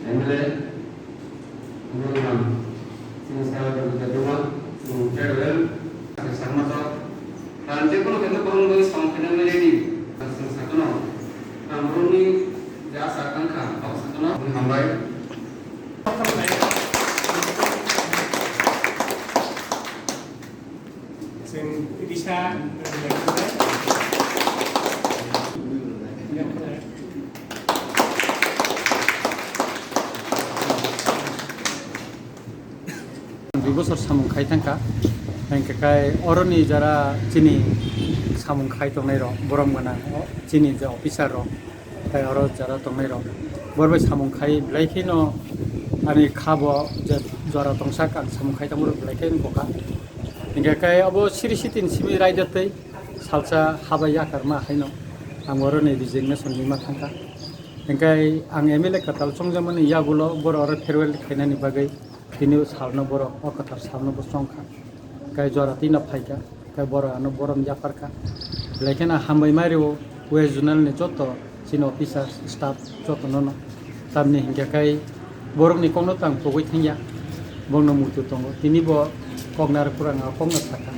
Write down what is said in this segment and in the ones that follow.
MLA Guruman sing saya berjaduma sing farewell sarmato dan যেকোনো কেন্দ্র করুন সংখ্যা মেলেনি sing sakono amruni jasa kangka pak sakono hambai sing bisa দুবছর সামুং খাইথাঙ্কা এনকাই অরনি যারা চিনি সামুং খাই তংনাই র বরম গনা চিনি যে অফিসার র তাই অর যারা তংনাই র বরবাই সামুং খাই ব্লাইখিনো ani khabo je jora tongsak ang samuং খাই tamur blaikai koka এনকাই অব সিরিসিতিন সিমি রাইদাতৈ সালসা হাবায়া কারমা হাইনো ang অরনি রিজিগনেশন নিমা থাঙ্কা এনকাই ang এমএলএ কাতাল সংজামানি ইয়াগুলো বড় অর ফেরওয়েল খাইনানি বাগৈ তিনি সালনো বড় অকথার সালনো বসংখা গাই জরা তিনা ফাইকা গাই বড় আনো বরম জাফারকা লাইকেনা হামবাই মারিও ওয়েস্ট জোনালনি যত চিন অফিসার স্টাফ যত নন তামনি হিংকা গাই বরমনি কংনো তাং পগৈ থাইয়া বংনো মুতু তঙ্গ তিনি ব কগনার পুরাঙা কংনো থাকা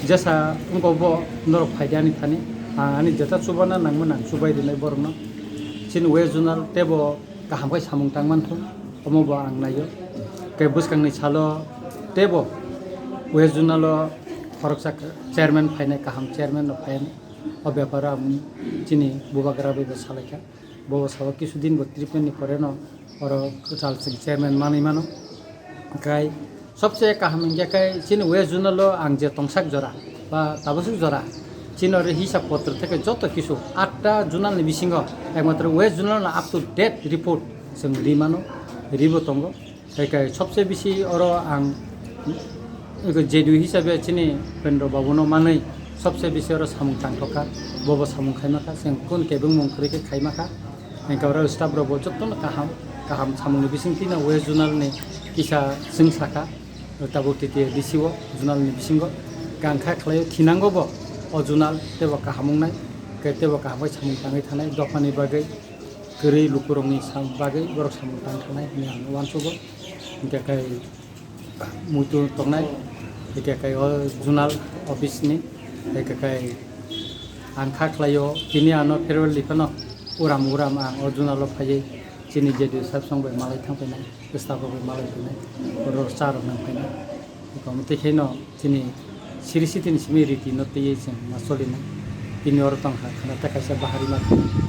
যেসা উনকো ব নরক ফাইদানি থানি আনি যেটা সুবানা নাংমনা সুবাই দিনাই বরমনো চিন ওয়েস্ট জোনাল তেব গাহামবাই সামুং তাংমানথ অমব আং নাयो kay buskangni chalo tebo west zonalo khoroksak chairman phainai kaham chairman no phain o byapara chini bubagra be salaika bo sawa kisudin bo treatment ni pore no oro chal sing chairman mani mano kai सबसे kaham inge kai chini west zonalo ang je tongsak jora ba tabasuk jora চিনর হিসাব পত্র থেকে যত কিছু 8টা জোনালনি বিসিঙ্গ একমাত্র west zonal up to date report जों रिमानो रिबो तंगो তাইকাই সবচেয়ে বেশি অর আং জেডু হিসাবে চিনি পেন্দ্র বাবুনো মাनै সবচেয়ে বেশি অর সামুং টাংথকা বব সামুং খাইমাখা जों কোন কেবং মংখরিকে খাইমাখা এনকা অর স্টাফ রব যতন কাহাম কাহাम সামুংनि बिसिंथिना वेस्ट जुनालनि किसा जों साखा ताबुतिति दिसिव जुनालनि बिसिंगो गांखा खलायो थिनांगोबो अ जुनाल तेबो काहामुंनाय तेबो काहामै सामुं टाङै थानाय दफानि बागै गोरै लुकुरंनि बागै बरक सामुं टां थानाय होनना आं वानसुगो एनकाय मुतु तंनाय एनकाय अ जुनाल अफिसनि एनकाय आं खाख्लायो तिनि आनो फेरवेल लिफानो उराम आं अ जुनाल फायै चिनि जेदु साब संबाय मालाय थांफैनाय स्टाफबो मालाय फैनाय बर चार नांफैनाय कमिटिखैनो चिनि सिरिसितिन सिमिरिति नतयै जों मासलिना तिनि अर तंखा खाना थाखायसा बाहारि माथो